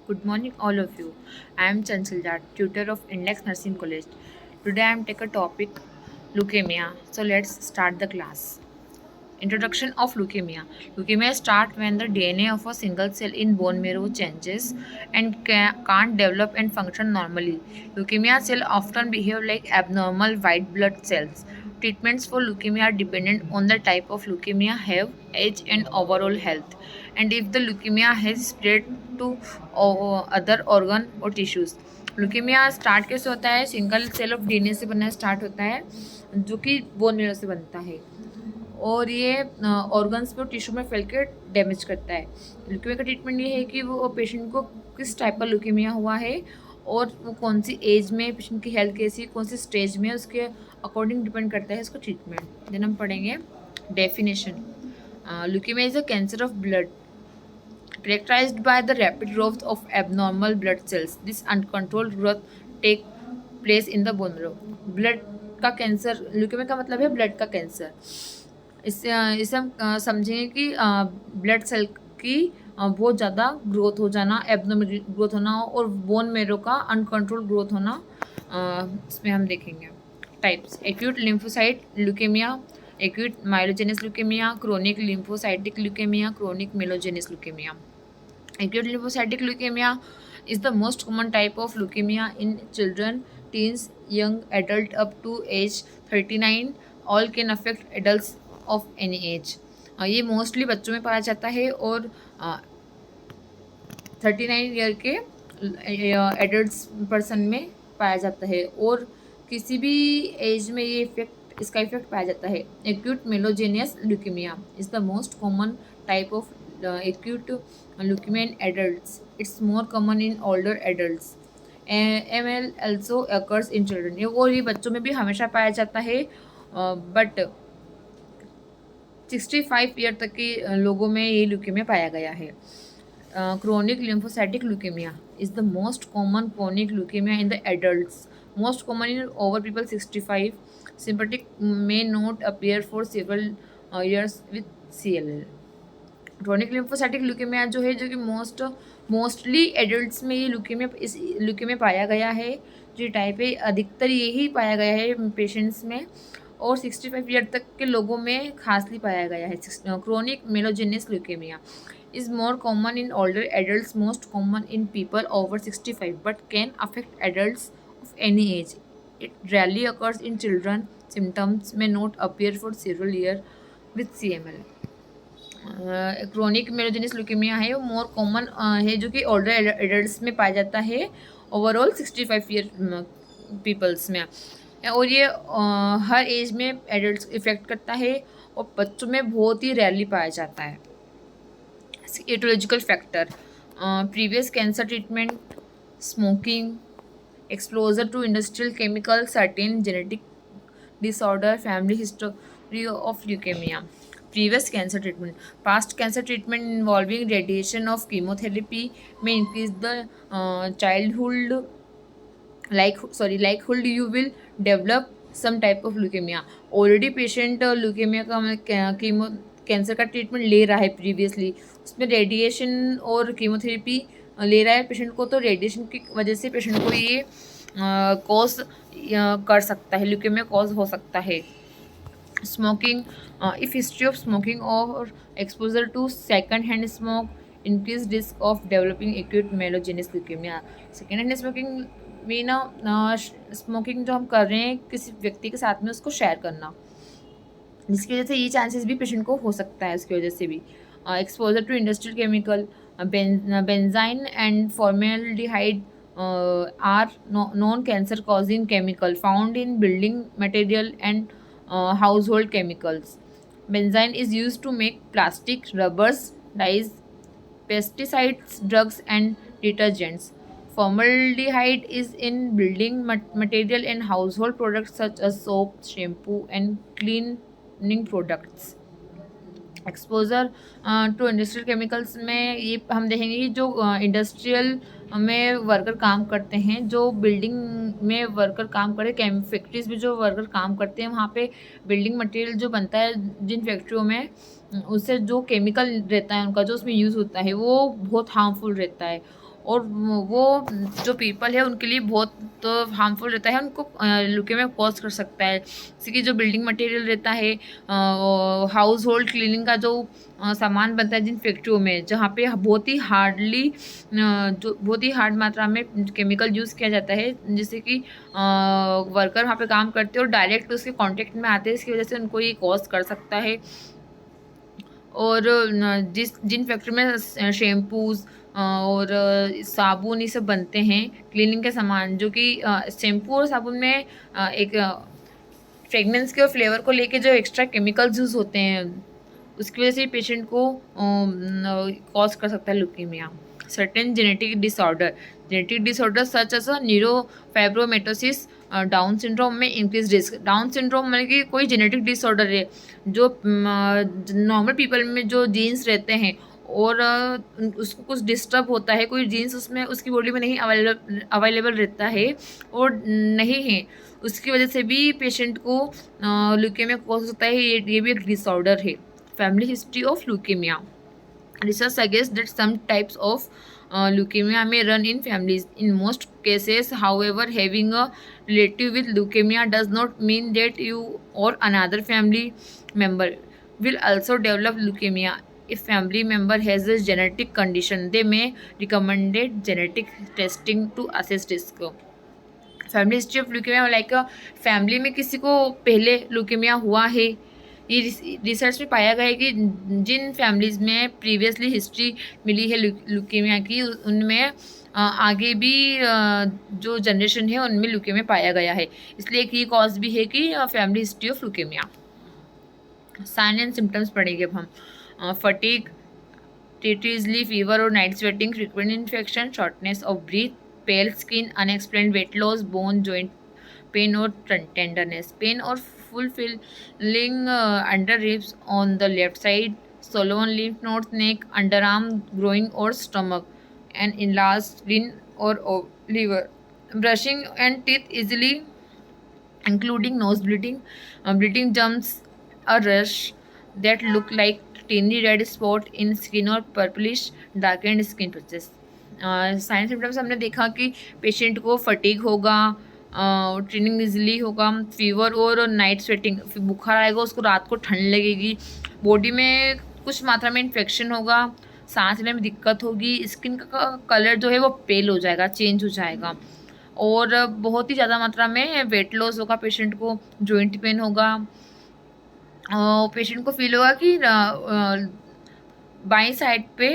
Good morning, all of you. I am Chanchal Jat, tutor of Index Nursing College. Today I am take a topic leukemia. So let's start the class. Introduction of leukemia. Leukemia starts when the DNA of a single cell in bone marrow changes and can't develop and function normally. Leukemia cells often behave like abnormal white blood cells. Treatments for leukemia are dependent on the type of leukemia, have, age, and overall health. And if the leukemia has spread to other organ or tissues. Leukaemia start कैसे होता है? Single cell of DNA से बनना start होता है जो कि bone marrow से बनता है और ये ऑर्गन्स पे और टिश्यू में फैल के डैमेज करता है। ल्यूकेमिया का ट्रीटमेंट ये है कि वो पेशेंट को किस टाइप का ल्यूकेमिया हुआ है और वो कौन सी एज में, पेशेंट की हेल्थ कैसी, कौन सी स्टेज में, उसके अकॉर्डिंग डिपेंड करता है इसका ट्रीटमेंट। देन हम पढ़ेंगे definition. Leukaemia is a cancer of blood characterized by the rapid growth of abnormal blood cells. This uncontrolled growth take place in the bone marrow. Blood का cancer, leukaemia का मतलब है blood का cancer. इससे हम समझेंगे कि ब्लड सेल की बहुत ज़्यादा ग्रोथ हो जाना, एब्नॉर्मल ग्रोथ होना और बोन मेरो का अनकंट्रोल ग्रोथ होना, इसमें हम देखेंगे types. Acute lymphocyte leukaemia, acute myelogenous leukaemia, chronic lymphocytic leukaemia, chronic myelogenous leukaemia. Acute lymphocytic leukemia is the most common type of leukemia in children, teens, young adult up to age 39. All can affect adults of any age. ये mostly बच्चों में पाया जाता है और 39 year के adult person में पाया जाता है और किसी भी एज में ये इसका इफेक्ट पाया जाता है। Acute myelogenous leukaemia is the most common type of acute leukemia in adults. It's more common in older adults. ML also occurs in children. ये बच्चों में भी हमेशा पाया जाता है बट 65 ईयर तक के लोगों में ये ल्यूकेमिया पाया गया है। Chronic lymphocytic leukaemia is the most common chronic leukaemia in the adults, most common in over people 65. सिम्पटिक may not appear for several years with CLL. Chronic lymphocytic leukaemia जो है, जो कि मोस्टली एडल्ट्स में ये leukaemia पाया गया है, जो टाइप है अधिकतर यही पाया गया है पेशेंट्स में और 65 ईयर तक के लोगों में खासली पाया गया है। Chronic myelogenous leukaemia is more common in older adults, most common in people over 65 but can affect adults of any age. It rarely occurs in children. Symptoms may not appear for several years with CML. Chronic myelogenous leukaemia है वो more common है, जो कि older adults में पाया जाता है overall 65 year peoples में और ये हर एज में एडल्ट्स इफेक्ट करता है और बच्चों में बहुत ही रेयरली पाया जाता है। Aetiological factor, previous cancer treatment, smoking, exposure to industrial chemical, certain genetic disorder, family history of leukaemia. Previous cancer treatment. Past cancer treatment involving radiation of chemotherapy may increase the likelihood you will develop some type of leukemia. Already patient leukemia का chemo cancer का treatment ले रहा है previously, उसमें radiation और chemotherapy ले रहा है पेशेंट को, तो रेडिएशन की वजह से पेशेंट को ये कॉज कर सकता है, ल्यूकेमिया कॉज हो सकता है। Smoking, if history of smoking or exposure to second hand smoke increased risk of developing acute myelogenous leukemia. Second hand smoking में ना स्मोकिंग जो हम कर रहे हैं किसी व्यक्ति के साथ में उसको शेयर करना, जिसकी वजह से ये चांसेस भी पेशेंट को हो सकता है, उसकी वजह से भी। Exposure to industrial chemical, benzene and formaldehyde are known cancer causing chemical found in building material and household chemicals. Benzene is used to make plastic, rubbers, dyes, pesticides, drugs, and detergents. Formaldehyde is in building material and household products such as soap, shampoo, and cleaning products. Exposure to industrial chemicals में ये हम देखेंगे कि जो industrial में worker काम करते हैं, जो बिल्डिंग में वर्कर काम करते हैं, फैक्ट्रीज में जो वर्कर काम करते हैं, वहाँ पे बिल्डिंग मटेरियल जो बनता है जिन फैक्ट्रियों में, उससे जो केमिकल रहता है उनका जो उसमें यूज़ होता है वो बहुत हार्मफुल रहता है और वो जो पीपल है उनके लिए बहुत हार्मफुल रहता है, उनको ल्यूकेमिया कॉज कर सकता है। जैसे कि जो बिल्डिंग मटेरियल रहता है, हाउस होल्ड क्लीनिंग का जो सामान बनता है जिन फैक्ट्रियों में, जहाँ पे बहुत ही हार्डली जो बहुत ही हार्ड मात्रा में केमिकल यूज़ किया जाता है, जिससे कि वर्कर वहाँ पे काम करते हैं और डायरेक्ट उसके कांटेक्ट में आते हैं, इसकी वजह से उनको ये कॉज कर सकता है। और जिन फैक्ट्री में शैम्पूज़ और साबुन ये सब बनते हैं, क्लीनिंग के सामान, जो कि शैम्पू और साबुन में एक फ्रेगनेंस के और फ्लेवर को लेके जो एक्स्ट्रा केमिकल्स यूज़ होते हैं, उसकी वजह से पेशेंट को कॉज कर सकता है leukaemia. Certain genetic disorder such as neurofibromatosis, down syndrome में इंक्रीज रिस्क। डाउन सिंड्रोम मतलब कि कोई जेनेटिक डिसऑर्डर है जो नॉर्मल पीपल में जो जीन्स रहते हैं और उसको कुछ डिस्टर्ब होता है, कोई जीन्स उसमें उसकी बॉडी में नहीं अवेलेबल रहता है और नहीं है, उसकी वजह से भी पेशेंट को ल्यूकेमिया कॉज हो सकता है। ये भी एक डिसऑर्डर है। Family history of leukaemia. Research suggests that some types of leukemia may run in families. In most cases, however, having a relative with leukemia does not mean that you or another family member will also develop leukemia. If family member has a genetic condition, they may recommend genetic testing to assess risk. Family history of leukaemia like family में किसी को पहले leukaemia हुआ है। ये research में पाया गया है कि जिन फैमिलीज़ में प्रीवियसली हिस्ट्री मिली है ल्यूकेमिया की, उनमें आगे भी जो जनरेशन है उनमें ल्यूकेमिया पाया गया है। इसलिए एक ये कॉज भी है कि family history of leukaemia. Sign and symptoms पढ़ेंगे अब हम। फटीग, टीटीजली फीवर और night sweating, frequent infection, shortness of breath, pale skin, unexplained weight loss, bone joint pain और टेंडरनेस, पेन और fulfilling under ribs on the left side, swollen lymph nodes, neck, underarm, groin or stomach, and enlarged spleen or liver. Brushing and teeth easily, including nose bleeding, bleeding jumps, a rash that look like tiny red spot in skin or purplish darkened skin patches. Sign symptoms हमने देखा कि patient को fatigue होगा, ट्रेनिंग easily होगा, fever और night sweating, बुखार आएगा, उसको रात को ठंड लगेगी, बॉडी में कुछ मात्रा में इन्फेक्शन होगा, सांस लेने में दिक्कत होगी, स्किन का कलर जो है वो पेल हो जाएगा, चेंज हो जाएगा, और बहुत ही ज़्यादा मात्रा में वेट लॉस होगा, पेशेंट को जॉइंट पेन होगा, पेशेंट को फील होगा कि बाईं साइड पे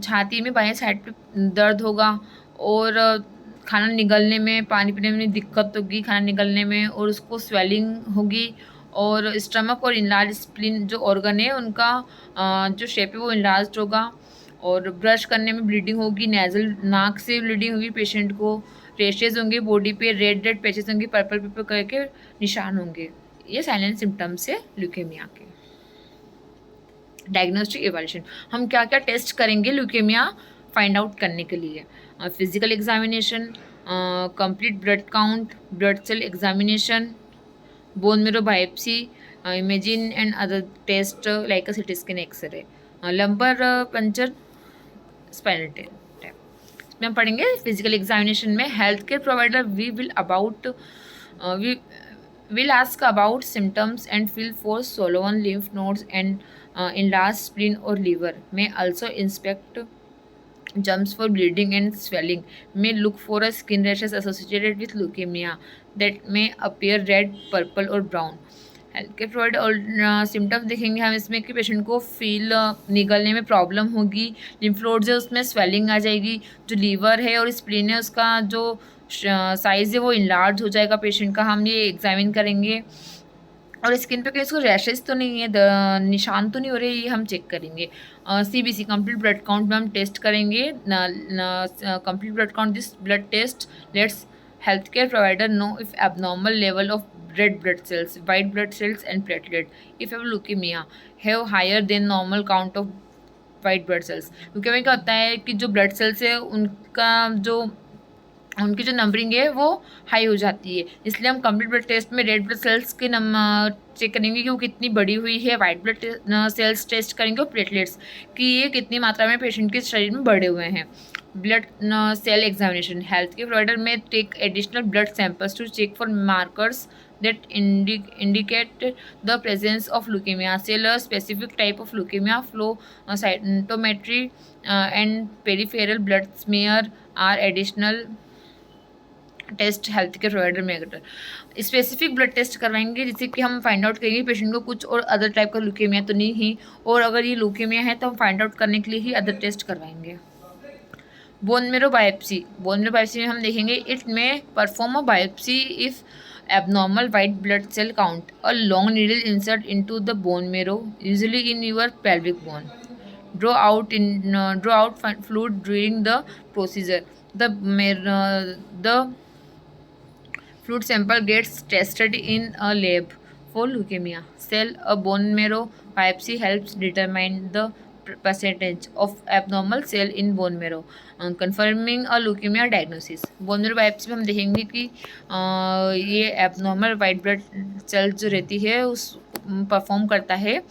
छाती में बाईं साइड पे दर्द होगा, और खाना निगलने में, पानी पीने में दिक्कत होगी खाना निगलने में, और उसको स्वेलिंग होगी, और स्टमक और इनलार्ज स्प्लीन जो ऑर्गन है उनका जो शेप है वो इनलार्ज होगा, और ब्रश करने में ब्लीडिंग होगी, नेजल नाक से ब्लीडिंग होगी पेशेंट को, रेशेज होंगे बॉडी पे, रेड रेड पैचेस होंगे, पर्पल पर्पल करके निशान होंगे। ये साइलेंट सिम्टम्स है ल्यूकेमिया के। डायग्नोस्टिक एवल्यूशन, हम क्या क्या टेस्ट करेंगे ल्यूकेमिया फाइंड आउट करने के लिए। Physical examination, complete blood count, blood cell examination, bone marrow biopsy, imaging and other test like a CT scan, x-ray, lumbar puncture, spinal tap. इसमें हम पढ़ेंगे फिजिकल एग्जामिनेशन में health care provider we will ask about symptoms and feel for swollen lymph nodes and enlarged spleen or liver. May also inspect jumps for bleeding and swelling. May look for a skin rashes associated with leukemia that may appear red, purple or brown. Health care provide और symptoms देखेंगे हम इसमें कि patient को feel निगलने में problem होगी, lymph nodes है उसमें स्वेलिंग आ जाएगी, जो लीवर है और स्प्लीन है उसका जो साइज़ है वो इनलार्ज हो जाएगा पेशेंट का, हम ये एग्जामिन करेंगे, और स्किन पे कहीं उसको रैशेज तो नहीं है, निशान तो नहीं हो रहे, ये हम चेक करेंगे। CBC कंप्लीट ब्लड काउंट में हम टेस्ट करेंगे, complete blood count, this blood test lets health care provider know if abnormal level of red blood cells, white blood cells and platelet. If have leukemia, have higher than normal count of white blood cells. leukemia क्या होता है कि जो blood cells है उनका जो उनकी जो नंबरिंग है वो हाई हो जाती है। इसलिए हम कंप्लीट ब्लड टेस्ट में रेड ब्लड सेल्स के चेक करेंगे कि वो कितनी बड़ी हुई है, वाइट ब्लड सेल्स टेस्ट करेंगे और प्लेटलेट्स कि ये कितनी मात्रा में पेशेंट के शरीर में बढ़े हुए हैं। ब्लड सेल एग्जामिनेशन, हेल्थ के provider may take additional blood samples to check for markers that indicate the presence of leukemia. Cell a specific type of leukemia, flow cytometry and peripheral blood smear are additional test health care provider may अगर specific blood test करवाएंगे जिससे कि हम find out करेंगे patient को कुछ और other type का लुकेमिया तो नहीं है, और अगर ये लुकेमिया है तो हम फाइंड आउट करने के लिए ही अदर टेस्ट करवाएंगे। Bone marrow biopsy, bone marrow biopsy में हम देखेंगे इट में perform a biopsy if abnormal white blood cell count, a long needle insert into the bone marrow, usually in your pelvic bone. Draw out fluid during the procedure. The fluid sample gets tested in a lab for leukemia. Cell a bone marrow biopsy helps determine the percentage of abnormal cell in bone marrow, confirming a leukemia diagnosis. Bone marrow biopsy में हम देखेंगे कि ये abnormal white blood cells जो रहती है उस perform करता है,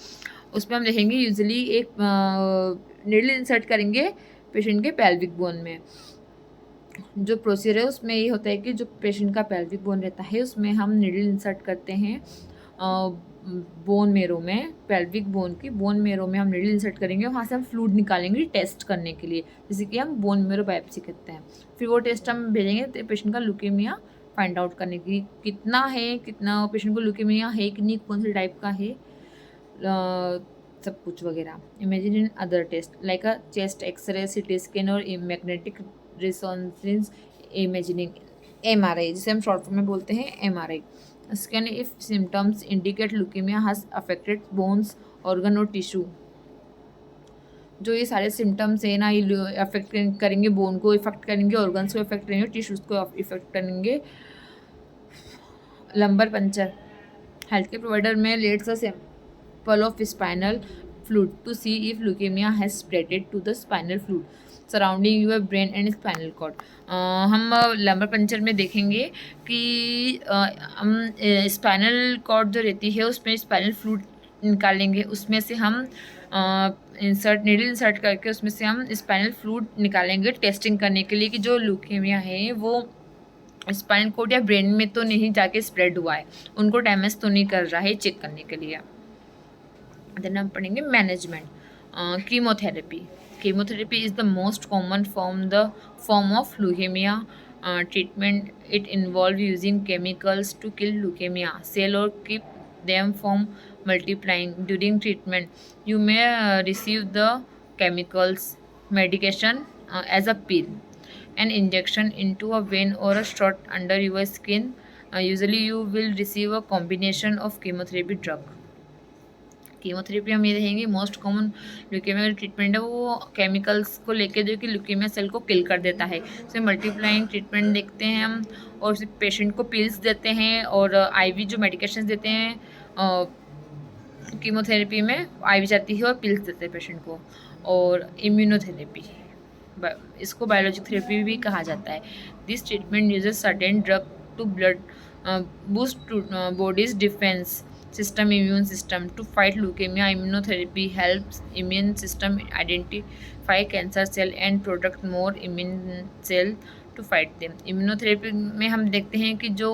उसमें हम देखेंगे यूजुअली एक नीडल इंसर्ट करेंगे पेशेंट के पेल्विक बोन में। जो प्रोसीजर है उसमें ये होता है कि जो पेशेंट का पेल्विक बोन रहता है उसमें हम नीडल इंसर्ट करते हैं बोन मेरो में, पेल्विक बोन की बोन मेरो में हम नीडल इंसर्ट करेंगे, वहाँ से हम फ्लूइड निकालेंगे टेस्ट करने के लिए, जैसे कि हम बोन मेरो बायोप्सी करते हैं। फिर वो टेस्ट हम भेजेंगे पेशेंट का लुकेमिया फाइंड आउट करने की कितना है, कितना पेशेंट को लुकेमिया है कि नहीं, कौन से टाइप का है, सब कुछ वगैरह। Imaging in other test like a chest x-ray, CT scan और मैग्नेटिक रिसोनेंस इमेजिंग, MRI जिसे हम शॉर्ट फॉर्म में बोलते हैं MRI। Scan if symptoms indicate leukemia has affected bones, organ और टिश्यू। जो ये सारे सिम्टम्स है ना, ये अफेक्ट करेंगे बोन को, इफेक्ट करेंगे ऑर्गन्स को, इफेक्ट करेंगे टिश्यूज को, इफेक्ट करेंगे। Lumbar puncture, health care provider में lets a sample of spinal fluid to see if leukaemia has spreaded to the spinal fluid surrounding your brain and spinal cord. हम lumbar puncture में देखेंगे कि हम spinal cord जो रहती है उसमें स्पाइनल फ्लूइड निकालेंगे, उसमें से हम नीडल इंसर्ट करके उसमें से हम स्पाइनल फ्लूइड निकालेंगे टेस्टिंग करने के लिए कि जो लुकेमिया है वो स्पाइनल कॉर्ड या ब्रेन में तो नहीं जाके स्प्रेड हुआ है, उनको डैमेज तो नहीं कर रहा है, चेक करने के लिए। देन हम पढ़ेंगे management. Chemotherapy, chemotherapy is the most common form of leukemia treatment. It involves using chemicals to kill leukemia cell or keep them from multiplying. During treatment you may receive the chemicals medication as a pill, an injection into a vein or a shot under your skin. Usually you will receive a combination of chemotherapy drug. Chemotherapy हम ये देखेंगे most common leukaemia treatment है वो chemicals को लेके जो कि leukaemia cell को किल कर देता है। उसमें मल्टीप्लाइंग ट्रीटमेंट देखते हैं हम, और उस पेशेंट को पिल्स देते हैं और आईवी जो मेडिकेशंस देते हैं कीमोथेरेपी में आईवी जाती है और पिल्स देते हैं पेशेंट को। और इम्यूनोथेरेपी, इसको बायोलॉजिक थेरेपी भी कहा जाता है। This treatment uses certain drug to blood boost body's defence system, immune system to fight leukemia. Immunotherapy helps immune system identify cancer cell and produce more immune cell to fight them. Immunotherapy में हम देखते हैं कि जो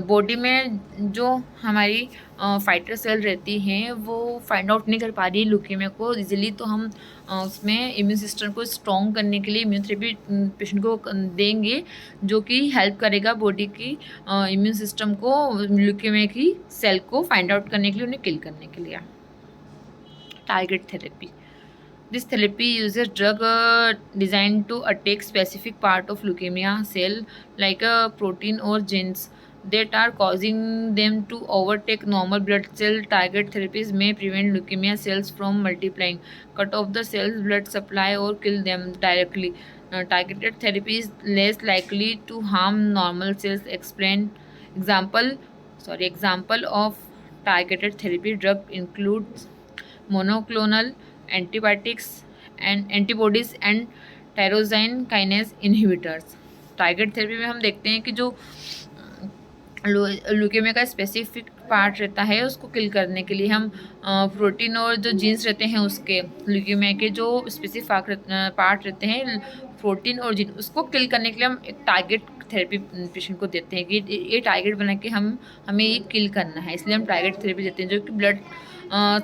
body में जो हमारी fighter cell रहती हैं वो फाइंड आउट नहीं कर पा रही ल्यूकेमिया को इजीली, तो हम उसमें इम्यून सिस्टम को स्ट्रॉन्ग करने के लिए इम्यूनथेरेपी पेशेंट को देंगे, जो कि हेल्प करेगा बॉडी की इम्यून सिस्टम को ल्यूकेमिया की सेल को फाइंड आउट करने के लिए, उन्हें किल करने के लिए। Target therapy, this therapy uses drug designed to attack specific part of leukemia cell like a protein or genes that are causing them to overtake normal blood cell. Target therapies may prevent leukemia cells from multiplying, cut off the cell's blood supply or kill them directly. Targeted therapy is less likely to harm normal cells. Example of targeted therapy drug includes monoclonal antibiotics and antibodies and tyrosine kinase inhibitors. Target therapy में हम देखते हैं कि जो leukaemia का specific part रहता है उसको किल करने के लिए हम प्रोटीन और जो जीन्स रहते हैं उसके, ल्यूकेमिया के जो स्पेसिफिक पार्ट रहते हैं प्रोटीन और जीन, उसको किल करने के लिए हम एक टारगेट थेरेपी पेशेंट को देते हैं कि ये टारगेट बना के हमें ये किल करना है, इसलिए हम टारगेट थेरेपी देते हैं जो कि ब्लड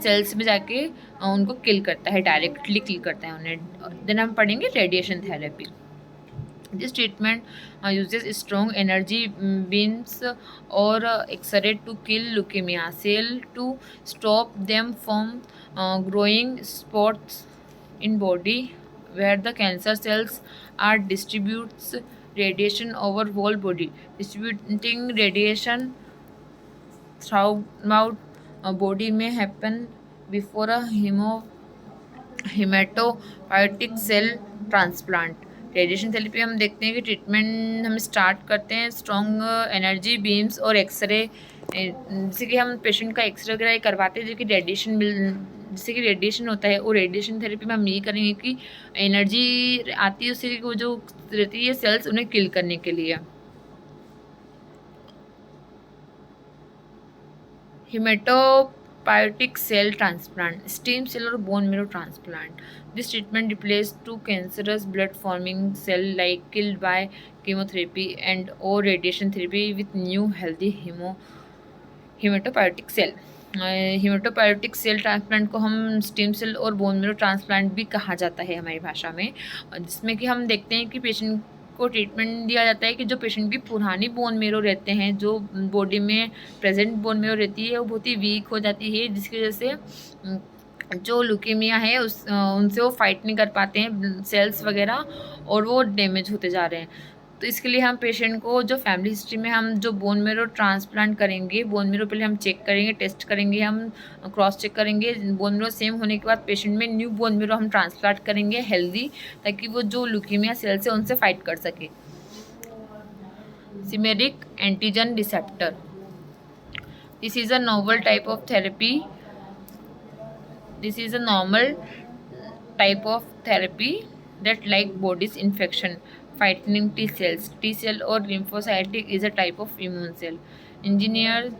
सेल्स में जाके उनको किल करता है, डायरेक्टली किल करता है उन्हें। देन हम पढ़ेंगे radiation therapy. This treatment uses strong energy beams or X-ray to kill leukemia cell to stop them from growing spots in body where the cancer cells are distributes radiation over whole body. Distributing radiation throughout body may happen before a haematopoietic cell transplant. Radiation therapy हम देखते हैं कि treatment हम start करते हैं strong energy beams और x-ray, जैसे कि हम पेशेंट का एक्सरे वगैरह करवाते हैं जो कि जैसे कि रेडिएशन होता है, वो रेडिएशन थेरेपी में हम यही करेंगे कि एनर्जी आती है उससे वो जो रहती है सेल्स उन्हें किल करने के लिए। Hematopoietic cell transplant, stem cell or bone marrow transplant. This treatment replaces two cancerous blood-forming cell like killed by chemotherapy and or radiation therapy with new healthy haematopoietic cell. Haematopoietic cell transplant को हम stem cell और bone marrow transplant भी कहा जाता है हमारी भाषा में, जिसमें कि हम देखते हैं कि पेशेंट को ट्रीटमेंट दिया जाता है कि जो पेशेंट की पुरानी बोन मेरो रहते हैं, जो बॉडी में प्रेजेंट बोन मेरो रहती है वो बहुत ही वीक हो जाती है, जिसकी वजह से जो ल्यूकेमिया है उनसे वो फाइट नहीं कर पाते हैं सेल्स वगैरह और वो डैमेज होते जा रहे हैं। तो इसके लिए हम पेशेंट को जो फैमिली हिस्ट्री में हम जो बोन मेरो ट्रांसप्लांट करेंगे, बोन मेरो पहले हम चेक करेंगे, टेस्ट करेंगे, हम क्रॉस चेक करेंगे, बोन मेरो सेम होने के बाद पेशेंट में न्यू बोन मेरो हम ट्रांसप्लांट करेंगे हेल्दी, ताकि वो जो ल्यूकेमिया सेल्स है उनसे फाइट कर सके। सिमेरिक antigen receptor, this is a novel type of therapy, this is a normal type of therapy that like body's infection fighting T cells. T cell or lymphocytic is a type of immune cell. Engineers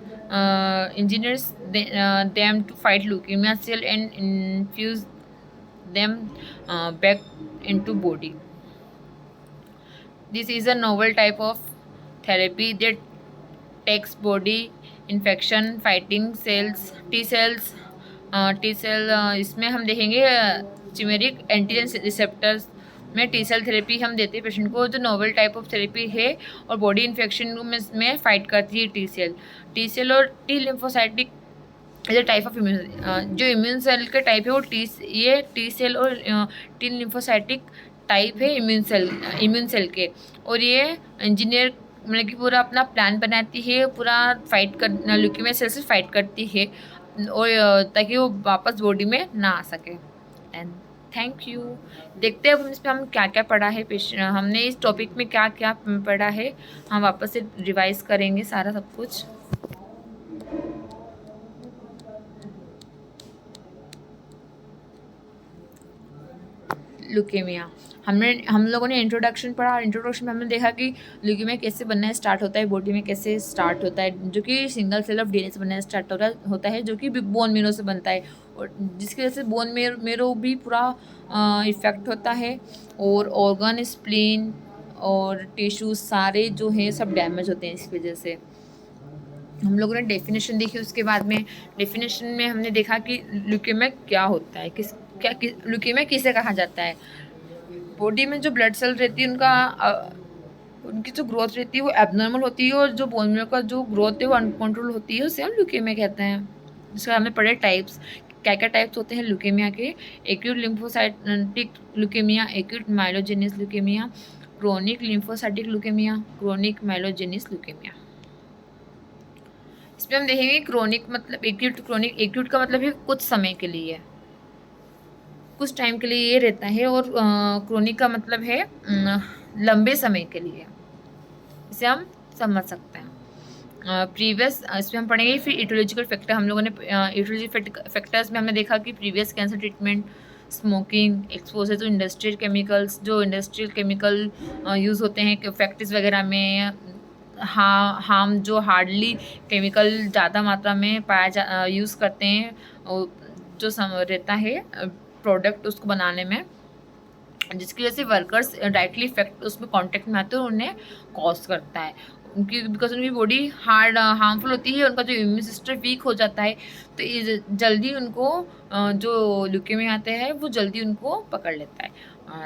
them to fight leukemia cell and infuse them back into body. This is a novel type of therapy that takes body infection fighting cells, T cells, T cell इसमें हम देखेंगे चिमेरिक antigen receptors में T cell therapy हम देते हैं patient को, जो novel type of therapy है और बॉडी इन्फेक्शन में फाइट करती है टी सेल और T lymphocytic is a type of immune, जो इम्यून सेल के टाइप है वो ये टी सेल और टी लिम्फोसाइटिक टाइप है इम्यून सेल के, और ये इंजीनियर मतलब कि पूरा अपना प्लान बनाती है, पूरा फाइट कर ल्यूकेमिया सेल से फाइट करती है और ताकि वो वापस बॉडी में ना आ सके। And thank you. देखते हैं अब इस पर हम क्या क्या पढ़ा है, हमने इस टॉपिक में क्या क्या पढ़ा है, हम वापस से रिवाइज करेंगे सारा सब कुछ। ल्यूकेमिया, हम लोगों ने इंट्रोडक्शन पढ़ा, इंट्रोडक्शन में हमने देखा कि ल्यूकेमिया कैसे बनना स्टार्ट होता है, बॉडी में कैसे स्टार्ट होता है, जो कि सिंगल सेल ऑफ डीएनए से बनना स्टार्ट होता है, जो कि बोन मेरो से बनता है, और जिसकी वजह से बोन मेरो भी पूरा इफेक्ट होता है, और ऑर्गन स्प्लीन और टिश्यूज सारे जो हैं सब डैमेज होते हैं इस वजह से। हम लोगों ने डेफिनेशन देखी, उसके बाद में डेफिनेशन में हमने देखा कि ल्यूकेमिया क्या होता है, ल्यूकेमिया किसे कहा जाता है। बॉडी में जो ब्लड सेल रहती है उनकी जो ग्रोथ रहती है वो एबनॉर्मल होती है, और जो बोन मेरो का जो ग्रोथ है वो अनकंट्रोल होती है, उसे हम ल्यूकेमिया कहते हैं। जिसका हमने पढ़े टाइप्स, क्या क्या टाइप्स होते हैं ल्यूकेमिया के। Acute lymphocytic leukaemia, acute myelogenous leukaemia, chronic lymphocytic leukaemia, chronic myelogenous leukaemia. इसमें हम देखेंगे क्रोनिक मतलब एक्यूट का मतलब है कुछ समय के लिए, कुछ टाइम के लिए ये रहता है, और क्रोनिक का मतलब है लंबे समय के लिए, इसे हम समझ सकते हैं। प्रीवियस इसमें हम पढ़ेंगे फिर इटियोलॉजिकल फैक्टर। हम लोगों ने इटियोलॉजिकल फैक्टर्स में हमने देखा कि previous cancer treatment, smoking, exposure to industrial chemicals, जो इंडस्ट्रियल केमिकल यूज़ होते हैं फैक्ट्रीज वगैरह में, हार्म जो हार्डली केमिकल ज़्यादा मात्रा में यूज़ करते हैं, जो रहता है प्रोडक्ट उसको बनाने में, जिसकी वजह से वर्कर्स डायरेक्टली इफेक्ट उसमें कांटेक्ट में आते हैं और उन्हें कॉज करता है, उनकी बिकॉज उनकी बॉडी हार्मफुल होती है, उनका जो इम्यून सिस्टम वीक हो जाता है, तो जल्दी उनको जो ल्यूकेमिया आते हैं वो जल्दी उनको पकड़ लेता है।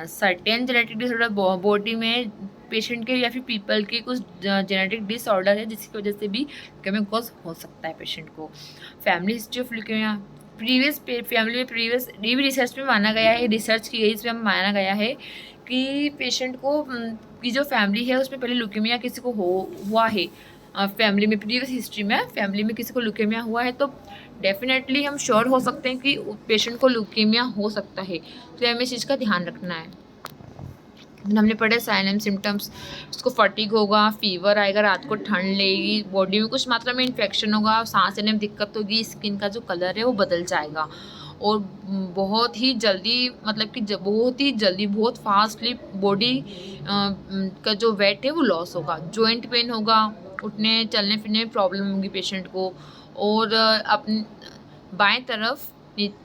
सर्टेन जेनेटिक डिसऑर्डर बॉडी में पेशेंट के या फिर पीपल के कुछ जेनेटिक डिसऑर्डर है जिसकी वजह से भी ल्यूकेमिया कॉज हो सकता है पेशेंट को। Family history of leukaemia, family में ये भी रिसर्च में माना गया है, रिसर्च की गई इसमें माना गया है कि पेशेंट को की जो फैमिली है उसमें पहले ल्यूकेमिया किसी को हुआ है, फैमिली में प्रीवियस हिस्ट्री में फैमिली में किसी को ल्यूकेमिया हुआ है, तो डेफिनेटली हम श्योर हो सकते हैं कि पेशेंट को ल्यूकेमिया हो सकता है, तो हमें इस चीज़ का ध्यान रखना है। हमने पढ़े साइन एंड सिम्टम्स, उसको फटीग होगा, फीवर आएगा, रात को ठंड लगेगी, बॉडी में कुछ मात्रा में इन्फेक्शन होगा, सांस लेने में दिक्कत होगी, स्किन का जो कलर है वो बदल जाएगा और बहुत ही जल्दी, मतलब कि बहुत ही जल्दी बहुत फास्टली बॉडी का जो वेट है वो लॉस होगा, जॉइंट पेन होगा, उठने चलने फिरने में प्रॉब्लम होगी पेशेंट को, और अपने बाएं तरफ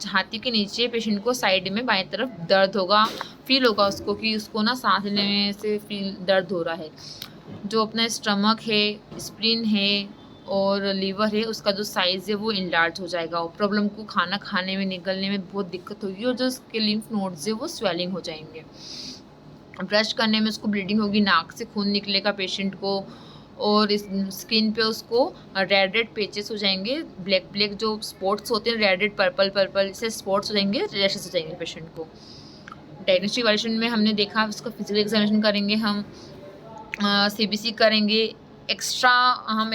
छाती के नीचे पेशेंट को साइड में बाएं तरफ दर्द होगा, फील होगा उसको कि उसको ना सांस लेने से फील दर्द हो रहा है। जो अपना स्टमक है, स्प्लीन है और लीवर है, उसका जो साइज़ है वो इनलार्ज हो जाएगा और प्रॉब्लम को खाना खाने में निकलने में बहुत दिक्कत होगी और जो उसके लिम्फ नोड्स है वो स्वेलिंग हो जाएंगे। ब्रश करने में उसको ब्लीडिंग होगी, नाक से खून निकलेगा पेशेंट को और इस स्किन पे उसको रेड पेचेस हो जाएंगे, ब्लैक जो स्पॉट्स होते हैं, रेड पर्पल से स्पॉट्स हो जाएंगे, रैशेस हो जाएंगे पेशेंट को। डायग्नोस्टिक इवैल्यूएशन में हमने देखा उसका फिजिकल एग्जामिनेशन करेंगे, हम CBC करेंगे, हम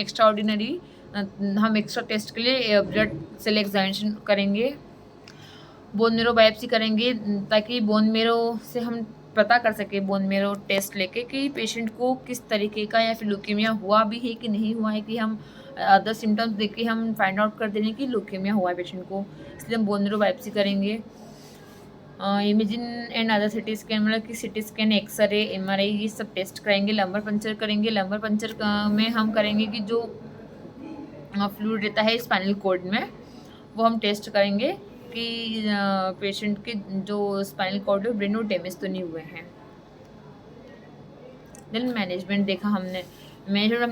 एक्स्ट्रा टेस्ट के लिए ब्लड सेल एग्जामिनेशन करेंगे, बोन मेरो बायोप्सी करेंगे ताकि बोन मेरो से हम पता कर सके, बोन मेरो टेस्ट लेके कि पेशेंट को किस तरीके का या फिर ल्यूकेमिया हुआ भी है कि नहीं हुआ है, कि हम अदर सिम्टम्स देख के हम फाइंड आउट कर देंगे कि ल्यूकेमिया हुआ है पेशेंट को, इसलिए हम बोन मेरो बायोप्सी करेंगे। Imagine and other CT scan, मतलब कि CT स्कैन, एक्सरे, MRI ये सब टेस्ट करेंगे। लंबर पंचर करेंगे, लंबर पंचर में हम करेंगे कि जो फ्लूइड रहता है स्पाइनल कॉर्ड में वो हम टेस्ट करेंगे कि पेशेंट के जो स्पाइनल कॉर्ड है ब्रेन डैमेज तो नहीं हुए हैं। देन मैनेजमेंट देखा हमने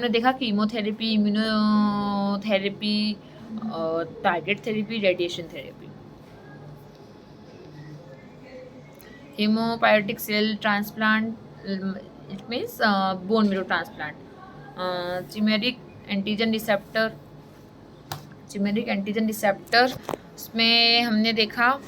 देखा chemotherapy, immunotherapy, target therapy, radiation therapy. Haemopoietic cell transplant, it means bone marrow transplant. Chimeric antigen receptor, उसमें हमने देखा